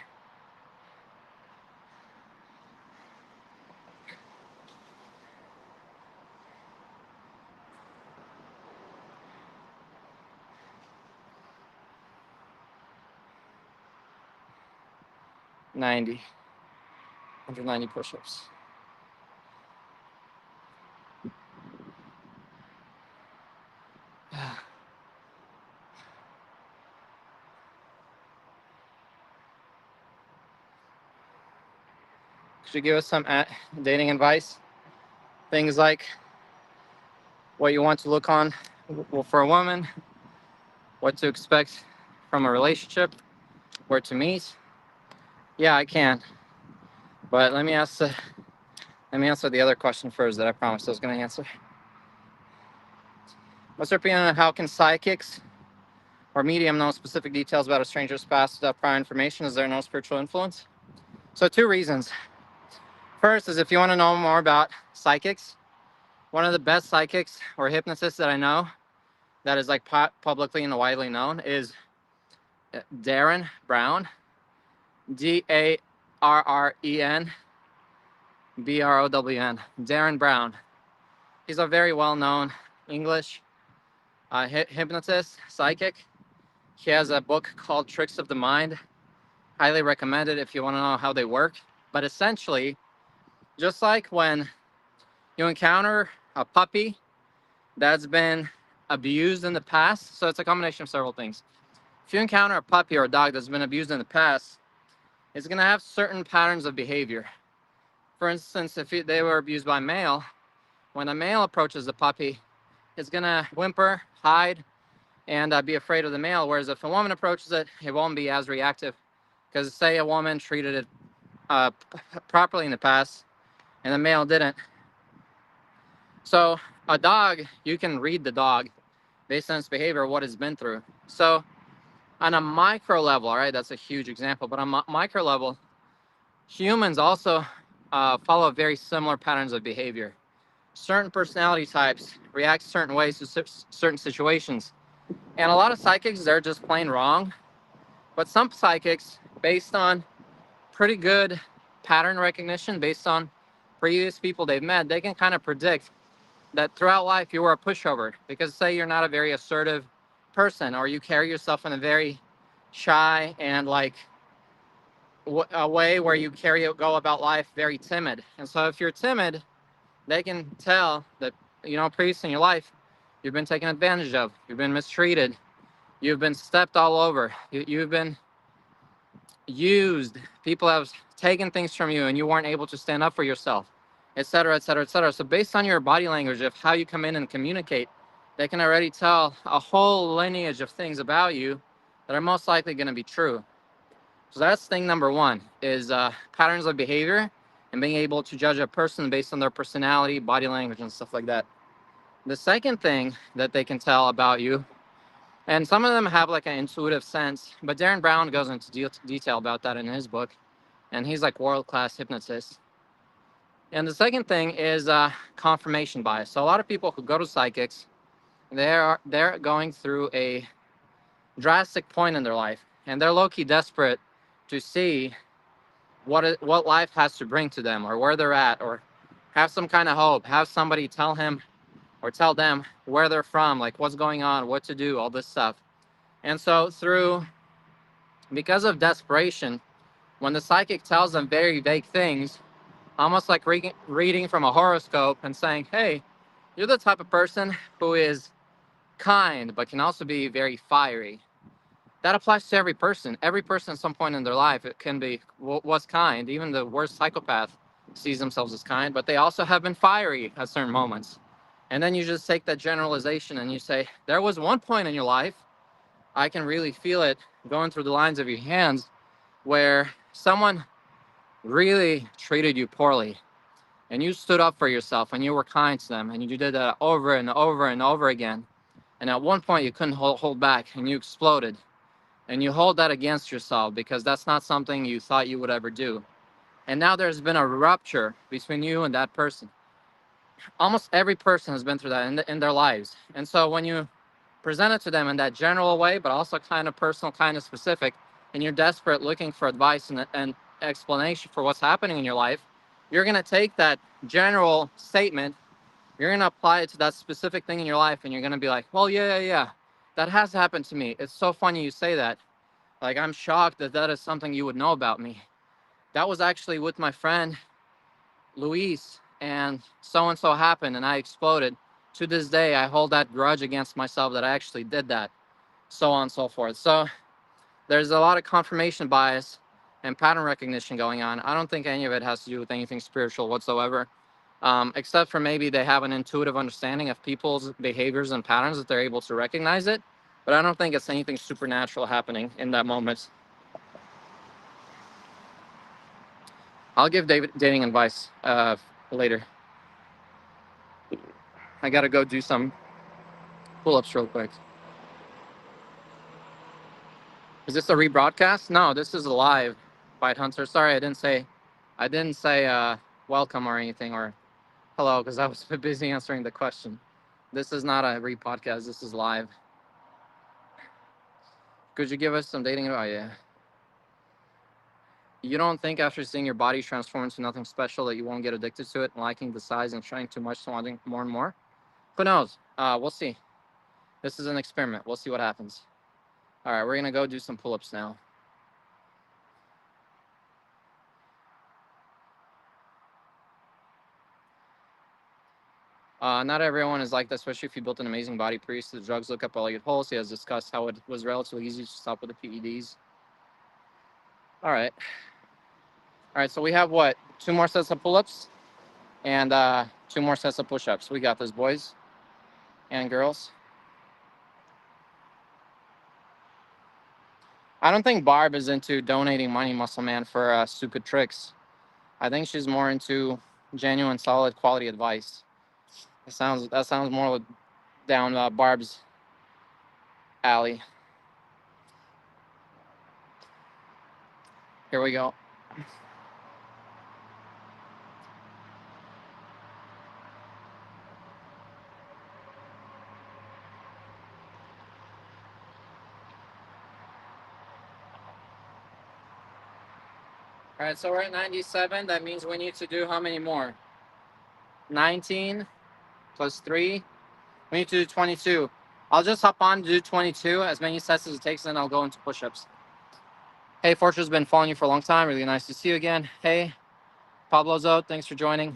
$90. 190 push-ups. Could you give us some dating advice? Things like what you want to look on for a woman, what to expect from a relationship, where to meet. Yeah, I can. But let me answer the other question first that I promised I was going to answer. What's your opinion on how can psychics or medium know specific details about a stranger's past without prior information? Is there no spiritual influence? So 2 reasons. First is if you want to know more about psychics, one of the best psychics or hypnotists that I know that is like publicly and widely known is Darren Brown. Darren Brown. Darren Brown. He's a very well-known English hypnotist, psychic. He has a book called Tricks of the Mind. Highly recommended if you want to know how they work. But essentially, just like when you encounter a puppy that's been abused in the past, so it's a combination of several things. If you encounter a puppy or a dog that's been abused in the past, it's going to have certain patterns of behavior. For instance, if they were abused by a male, when a male approaches the puppy, it's going to whimper, hide, and be afraid of the male. Whereas if a woman approaches it, it won't be as reactive. Because say a woman treated it properly in the past, and the male didn't. So a dog, you can read the dog based on its behavior, what it's been through. So on a micro level, all right, that's a huge example, but on a micro level, humans also follow very similar patterns of behavior. Certain personality types react certain ways to certain situations. And a lot of psychics, they're just plain wrong. But some psychics, based on pretty good pattern recognition, based on previous people they've met, they can kind of predict that throughout life you were a pushover. Because say you're not a very assertive person, or you carry yourself in a very shy and like a way where you go about life very timid. And so if you're timid, they can tell that, previously in your life, you've been taken advantage of, you've been mistreated, you've been stepped all over, you've been used, people have taken things from you and you weren't able to stand up for yourself, etc., etc., etc. So based on your body language of how you come in and communicate, they can already tell a whole lineage of things about you that are most likely going to be true. So that's thing number one, is patterns of behavior and being able to judge a person based on their personality, body language, and stuff like that. The second thing that they can tell about you, and some of them have like an intuitive sense, but Darren Brown goes into detail about that in his book, and he's like world-class hypnotist. And the second thing is confirmation bias. So a lot of people who go to psychics, they're going through a drastic point in their life, and they're low-key desperate to see what life has to bring to them, or where they're at, or have some kind of hope, have somebody tell him or tell them where they're from, like what's going on, what to do, all this stuff. And so because of desperation, when the psychic tells them very vague things, almost like reading from a horoscope and saying, hey, you're the type of person who is kind, but can also be very fiery. That applies to every person. Every person at some point in their life, it can be, was kind. Even the worst psychopath sees themselves as kind, but they also have been fiery at certain moments. And then you just take that generalization and you say, there was one point in your life, I can really feel it going through the lines of your hands, where someone really treated you poorly and you stood up for yourself and you were kind to them, and you did that over and over and over again. And at one point you couldn't hold back and you exploded. And you hold that against yourself because that's not something you thought you would ever do. And now there's been a rupture between you and that person. Almost every person has been through that in their lives. And so when you present it to them in that general way, but also kind of personal, kind of specific, and you're desperate looking for advice and explanation for what's happening in your life, you're going to take that general statement, you're going to apply it to that specific thing in your life, and you're going to be like, well, yeah, that has happened to me. It's so funny you say that. Like, I'm shocked that is something you would know about me. That was actually with my friend Luis, and so happened, and I exploded. To this day, I hold that grudge against myself that I actually did that, so on and so forth. So there's a lot of confirmation bias and pattern recognition going on. I don't think any of it has to do with anything spiritual whatsoever, except for maybe they have an intuitive understanding of people's behaviors and patterns that they're able to recognize it. But I don't think it's anything supernatural happening in that moment. I'll give David dating advice later. I gotta go do some pull-ups real quick. Is this a rebroadcast? No, this is a live Fight Hunter. Sorry, I didn't say welcome or anything, or hello, because I was busy answering the question. This is not a re-podcast. This is live. Could you give us some dating advice? Oh, yeah. You don't think after seeing your body transform into nothing special that you won't get addicted to it, liking the size and trying too much to wanting more and more? Who knows? We'll see. This is an experiment. We'll see what happens. All right, we're gonna go do some pull-ups now. Not everyone is like that, especially if you built an amazing body priest. The drugs look up Elliot Hulse. He has discussed how it was relatively easy to stop with the PEDs. All right. All right, so we have what? 2 more sets of pull-ups and 2 more sets of push-ups. We got this, boys and girls. I don't think Barb is into donating money, Muscle Man, for stupid tricks. I think she's more into genuine, solid, quality advice. That sounds more down Barb's alley. Here we go. All right, so we're at 97. That means we need to do how many more? 19 plus 3. We need to do 22. I'll just hop on to do 22, as many sets as it takes, and then I'll go into push-ups. Hey, Fortune's been following you for a long time. Really nice to see you again. Hey, Pablo Zo, thanks for joining.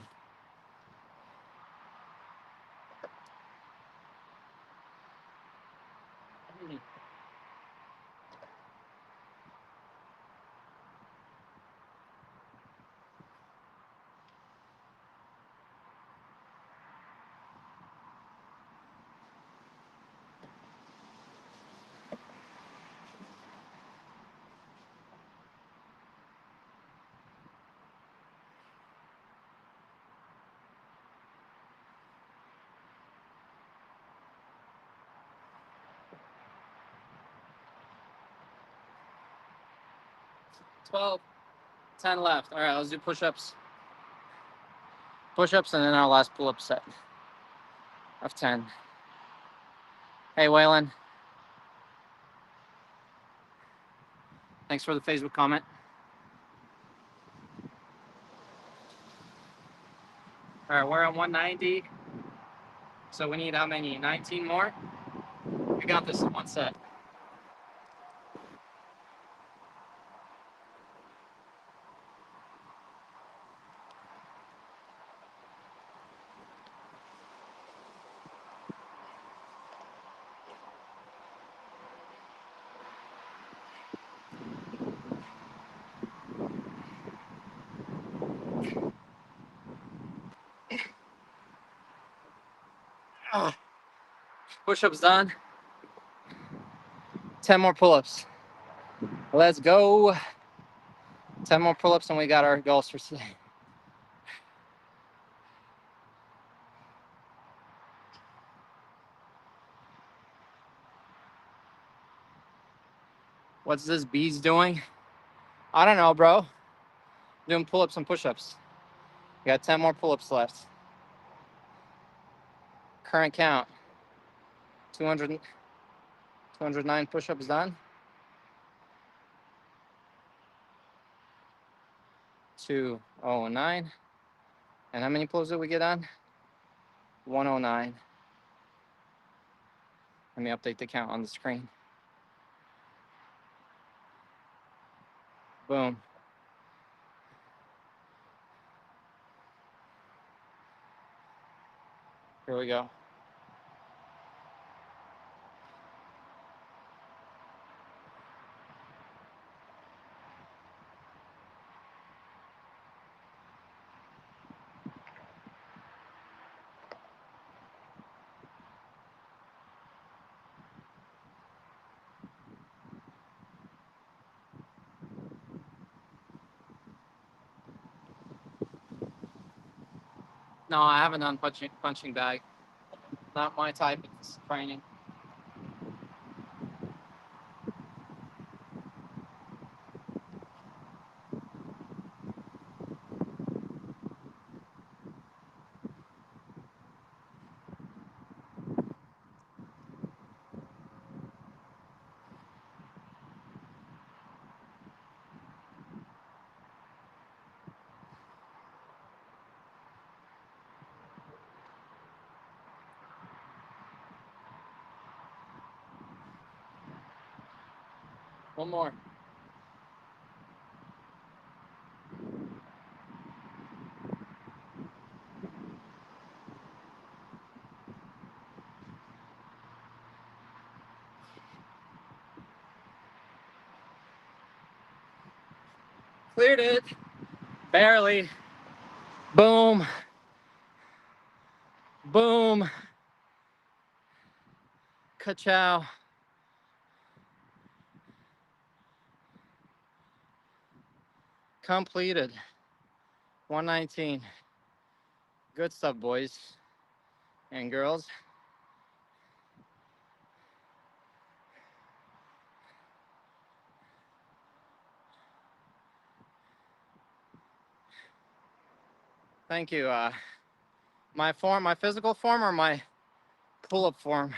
Twelve, 10 left. All right, let's do push-ups. Push-ups, and then our last pull-up set of 10. Hey, Waylon. Thanks for the Facebook comment. All right, we're at 190. So we need how many? 19 more? We got this in one set. Push-ups done. 10 more pull-ups. Let's go. 10 more pull-ups and we got our goals for today. What's this bees doing? I don't know, bro. Doing pull-ups and push-ups. We got 10 more pull-ups left. Current count. 209 push-ups done. 209. And how many pulls did we get on? 109. Let me update the count on the screen. Boom. Here we go. No, I haven't done punching bag. Not my type of training. One more. Cleared it. Barely. Boom. Boom. Ka-chow. Completed. 119. Good stuff, boys and girls. Thank you. My form, my physical form or my pull-up form?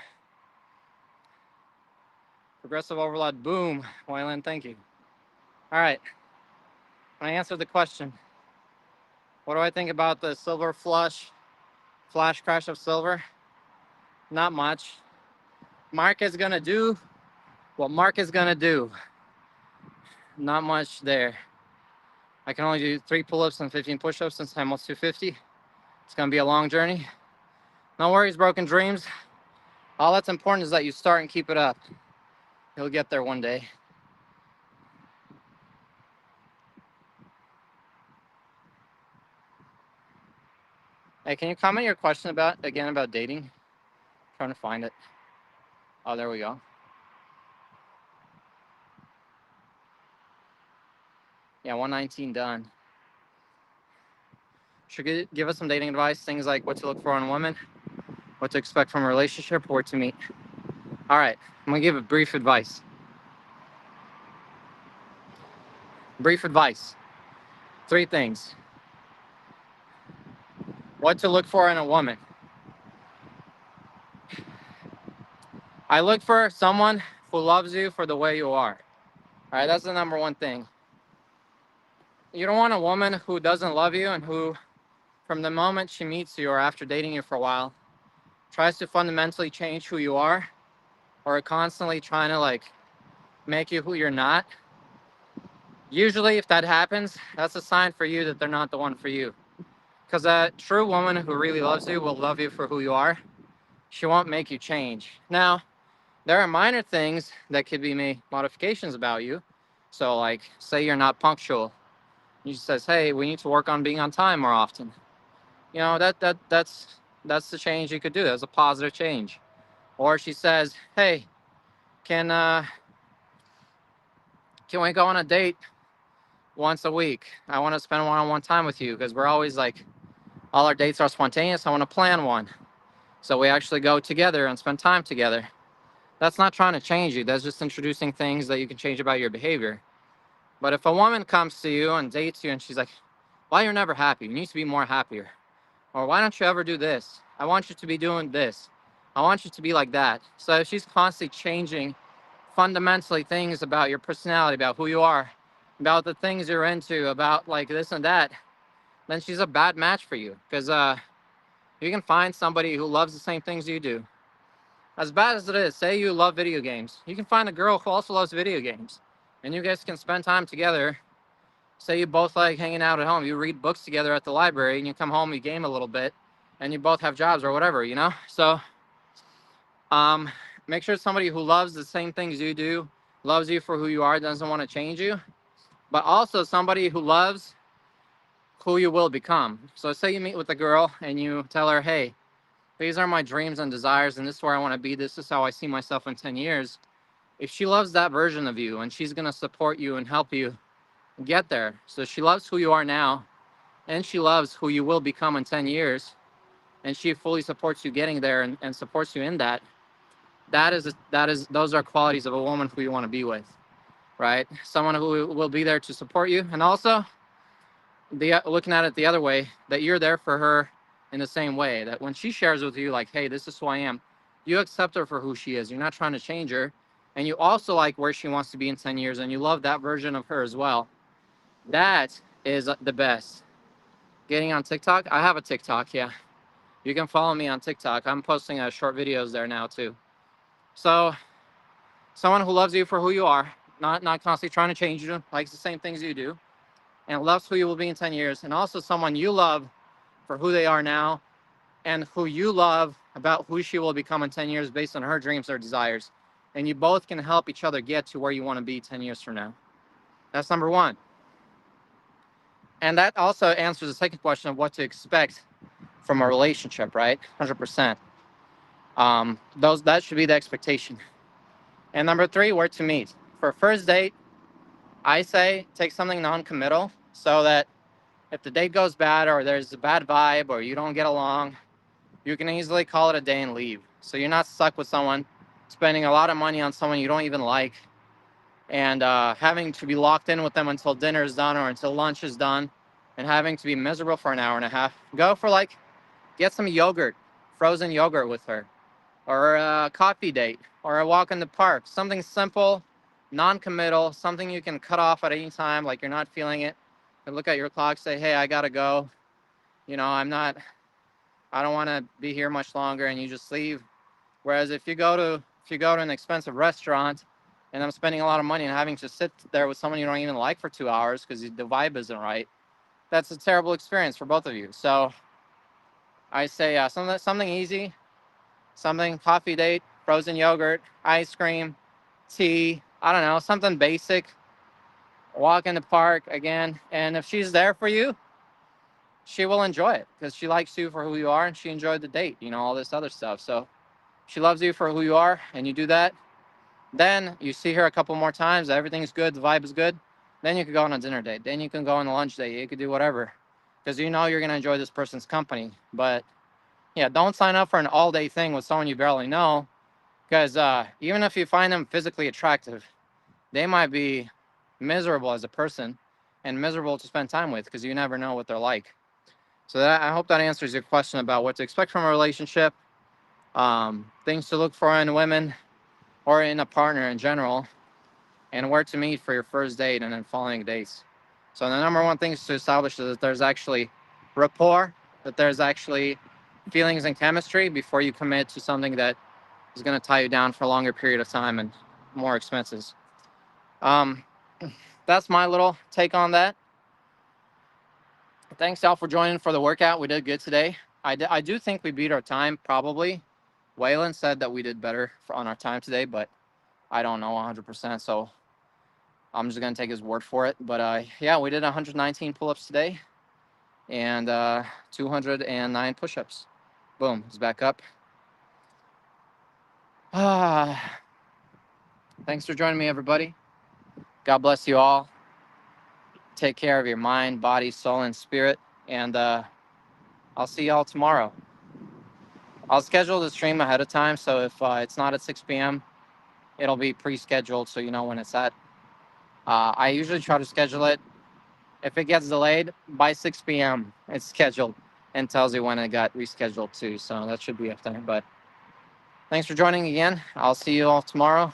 Progressive overload. Boom. Waylon, thank you. All right. I answered the question. What do I think about the silver flash crash of silver? Not much. Mark is going to do what Mark is going to do. Not much there. I can only do 3 pull-ups and 15 push-ups since I'm almost 250. It's going to be a long journey. No worries, broken dreams. All that's important is that you start and keep it up. You'll get there one day. Hey, can you comment your question about dating? I'm trying to find it. Oh, there we go. Yeah, 119 done. Should give us some dating advice, things like what to look for in a woman, what to expect from a relationship, where to meet. All right, I'm gonna give a brief advice. Brief advice. 3 things. What to look for in a woman. I look for someone who loves you for the way you are. All right, that's the number 1 thing. You don't want a woman who doesn't love you and who, from the moment she meets you or after dating you for a while, tries to fundamentally change who you are or constantly trying to like make you who you're not. Usually, if that happens, that's a sign for you that they're not the one for you. Because a true woman who really loves you will love you for who you are. She won't make you change. Now, there are minor things that could be made modifications about you. So, like, say you're not punctual. She says, "Hey, we need to work on being on time more often." You know, that's the change you could do. That's a positive change. Or she says, "Hey, can can we go on a date once a week? I want to spend one-on-one time with you because we're always like, all our dates are spontaneous. I want to plan one. So we actually go together and spend time together." That's not trying to change you. That's just introducing things that you can change about your behavior. But if a woman comes to you and dates you and she's like, "Why you're never happy? You need to be more happier." Or, "Why don't you ever do this? I want you to be doing this. I want you to be like that." So if she's constantly changing fundamentally things about your personality, about who you are, about the things you're into, about like this and that, then she's a bad match for you. Because you can find somebody who loves the same things you do. As bad as it is, say you love video games. You can find a girl who also loves video games. And you guys can spend time together. Say you both like hanging out at home. You read books together at the library and you come home, you game a little bit, and you both have jobs or whatever, you know? So make sure it's somebody who loves the same things you do, loves you for who you are, doesn't want to change you, but also somebody who loves who you will become. So say you meet with a girl and you tell her, "Hey, these are my dreams and desires, and this is where I want to be. This is how I see myself in 10 years. If she loves that version of you and she's going to support you and help you get there. So she loves who you are now and she loves who you will become in 10 years. And she fully supports you getting there and supports you in that. Those are qualities of a woman who you want to be with, right? Someone who will be there to support you. And also looking at it the other way, that you're there for her in the same way, that when she shares with you, like, "Hey, this is who I am," you accept her for who she is. You're not trying to change her. And you also like where she wants to be in 10 years and you love that version of her as well. That is the best. Getting on TikTok. I have a TikTok. Yeah. You can follow me on TikTok. I'm posting short videos there now too. So someone who loves you for who you are, not constantly trying to change you, likes the same things you do, and loves who you will be in 10 years, and also someone you love for who they are now and who you love about who she will become in 10 years based on her dreams or desires. And you both can help each other get to where you want to be 10 years from now. That's number one. And that also answers the second question of what to expect from a relationship, right? 100%. That should be the expectation. And number three, where to meet. For a first date, I say take something non-committal so that if the date goes bad or there's a bad vibe or you don't get along, you can easily call it a day and leave. So you're not stuck with someone, spending a lot of money on someone you don't even like, and having to be locked in with them until dinner is done or until lunch is done, and having to be miserable for an hour and a half. Go for get some yogurt, frozen yogurt with her, or a coffee date, or a walk in the park. Something simple, non-committal, something you can cut off at any time, like you're not feeling it. And look at your clock, say, hey, I gotta go. I don't want to be here much longer, and you just leave. Whereas if you go to an expensive restaurant, and I'm spending a lot of money and having to sit there with someone you don't even like for 2 hours because the vibe isn't right, that's a terrible experience for both of you. So I say something easy, something coffee date, frozen yogurt, ice cream, tea. I don't know, something basic. Walk in the park again, and if she's there for you, she will enjoy it because she likes you for who you are and she enjoyed the date, all this other stuff. So she loves you for who you are and you do that. Then you see her a couple more times, everything's good, the vibe is good. Then you could go on a dinner date. Then you can go on a lunch date. You could do whatever because you're going to enjoy this person's company. But yeah, don't sign up for an all-day thing with someone you barely know because even if you find them physically attractive, they might be miserable as a person and miserable to spend time with because you never know what they're like. So I hope that answers your question about what to expect from a relationship, things to look for in women or in a partner in general, and where to meet for your first date and then following dates. So the number one thing is to establish that there's actually rapport, that there's actually feelings and chemistry before you commit to something that is going to tie you down for a longer period of time and more expenses. That's my little take on that. Thanks, Al, for joining for the workout. We did good today. I do think we beat our time, probably. Waylon said that we did better on our time today, but I don't know 100%, so I'm just going to take his word for it. But yeah, we did 119 pull-ups today and 209 push-ups. Boom, it's back up. Thanks for joining me, everybody. God bless you all. Take care of your mind, body, soul, and spirit. And I'll see y'all tomorrow. I'll schedule the stream ahead of time, so if it's not at 6 p.m., it'll be pre-scheduled so you know when it's at. I usually try to schedule it. If it gets delayed, by 6 p.m., it's scheduled and tells you when it got rescheduled too. So that should be up there. But thanks for joining again. I'll see you all tomorrow.